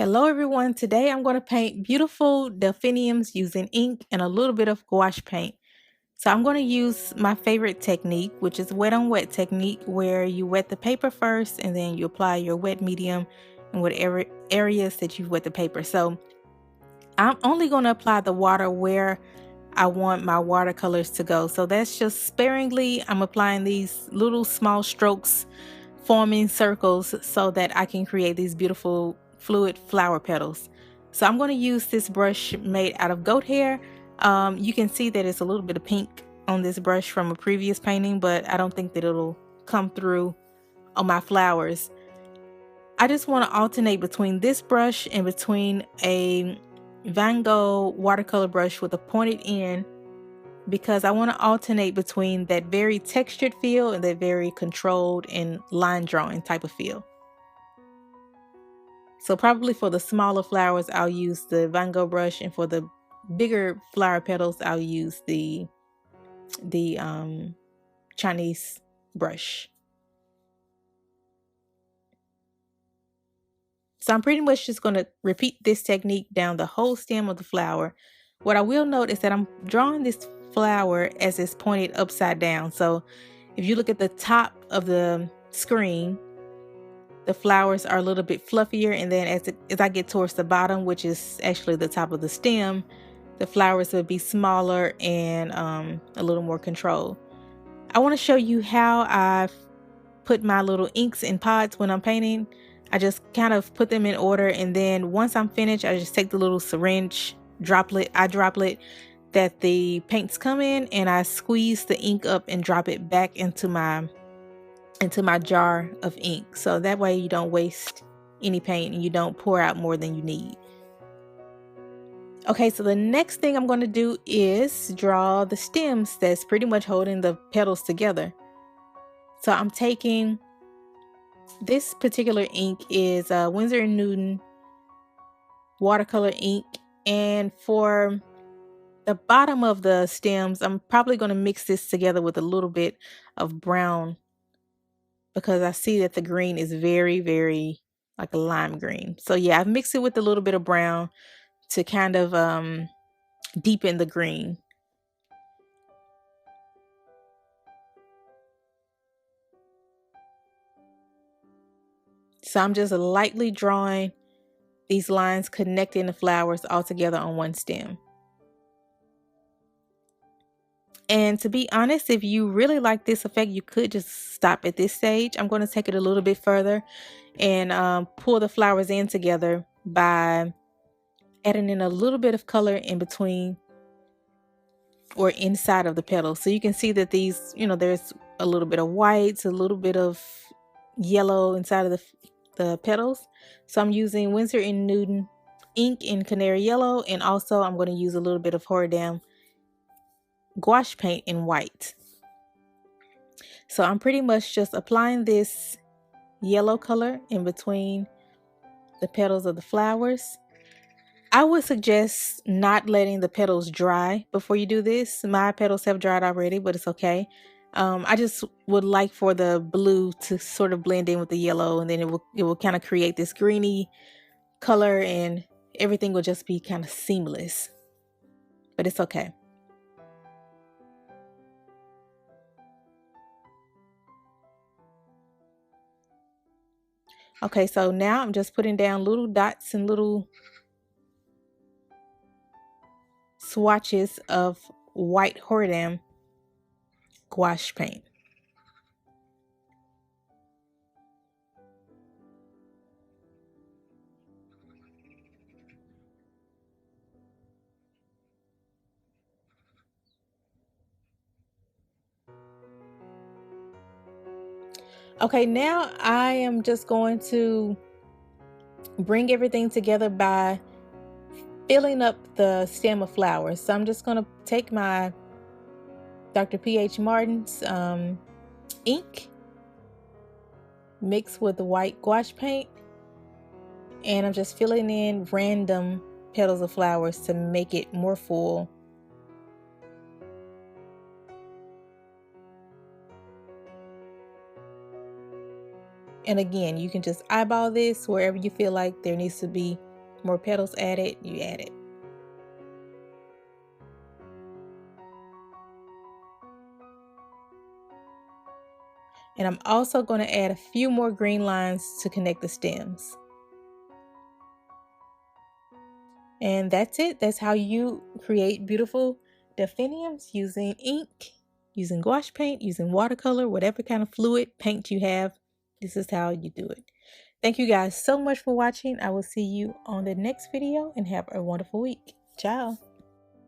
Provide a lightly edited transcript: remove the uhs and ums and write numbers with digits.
Hello everyone, today I'm going to paint beautiful delphiniums using ink and a little bit of gouache paint. So I'm going to use my favorite technique, which is wet on wet technique, where you wet the paper first and then you apply your wet medium in whatever areas that you've wet the paper. So I'm only going to apply the water where I want my watercolors to go. So that's just sparingly. I'm applying these little small strokes, forming circles so that I can create these beautiful fluid flower petals. So I'm going to use this brush made out of goat hair. You can see that it's a little bit of pink on this brush from a previous painting, but I don't think that it'll come through on my flowers. I just want to alternate between this brush and between a Van Gogh watercolor brush with a pointed end, because I want to alternate between that very textured feel and that very controlled and line drawing type of feel. So probably for the smaller flowers, I'll use the Van Gogh brush, and for the bigger flower petals, I'll use the Chinese brush. So I'm pretty much just going to repeat this technique down the whole stem of the flower. What I will note is that I'm drawing this flower as it's pointed upside down. So if you look at the top of the screen, the flowers are a little bit fluffier, and then as I get towards the bottom, which is actually the top of the stem, the flowers will be smaller and a little more controlled. I want to show you how I've put my little inks in pods when I'm painting. I just kind of put them in order, and then once I'm finished, I just take the little syringe droplet that the paints come in, and I squeeze the ink up and drop it back into my jar of ink. So that way you don't waste any paint and you don't pour out more than you need. Okay, so the next thing I'm going to do is draw the stems that's pretty much holding the petals together. So I'm taking this particular ink is Winsor & Newton watercolor ink, and for the bottom of the stems, I'm probably going to mix this together with a little bit of brown, because I see that the green is very, very like a lime green. So yeah, I've mixed it with a little bit of brown to kind of deepen the green. So I'm just lightly drawing these lines connecting the flowers all together on one stem. And to be honest, if you really like this effect, you could just stop at this stage. I'm going to take it a little bit further and pull the flowers in together by adding in a little bit of color in between or inside of the petals. So you can see that these, there's a little bit of whites, a little bit of yellow inside of the petals. So I'm using Winsor & Newton ink in canary yellow, and also I'm going to use a little bit of Horadam gouache paint in white. So I'm pretty much just applying this yellow color in between the petals of the flowers. I would suggest not letting the petals dry before you do this. My petals have dried already, but it's okay. I just would like for the blue to sort of blend in with the yellow, and then it will kind of create this greeny color, and everything will just be kind of seamless. But it's okay. Okay, so now I'm just putting down little dots and little swatches of white Horadam gouache paint. Okay, now I am just going to bring everything together by filling up the stem of flowers. So I'm just going to take my Dr. P.H. Martin's ink mixed with the white gouache paint, and I'm just filling in random petals of flowers to make it more full. And again, you can just eyeball this wherever you feel like there needs to be more petals added, you add it. And I'm also going to add a few more green lines to connect the stems. And that's it. That's how you create beautiful delphiniums using ink, using gouache paint, using watercolor, whatever kind of fluid paint you have. This is how you do it. Thank you guys so much for watching. I will see you on the next video and have a wonderful week. Ciao.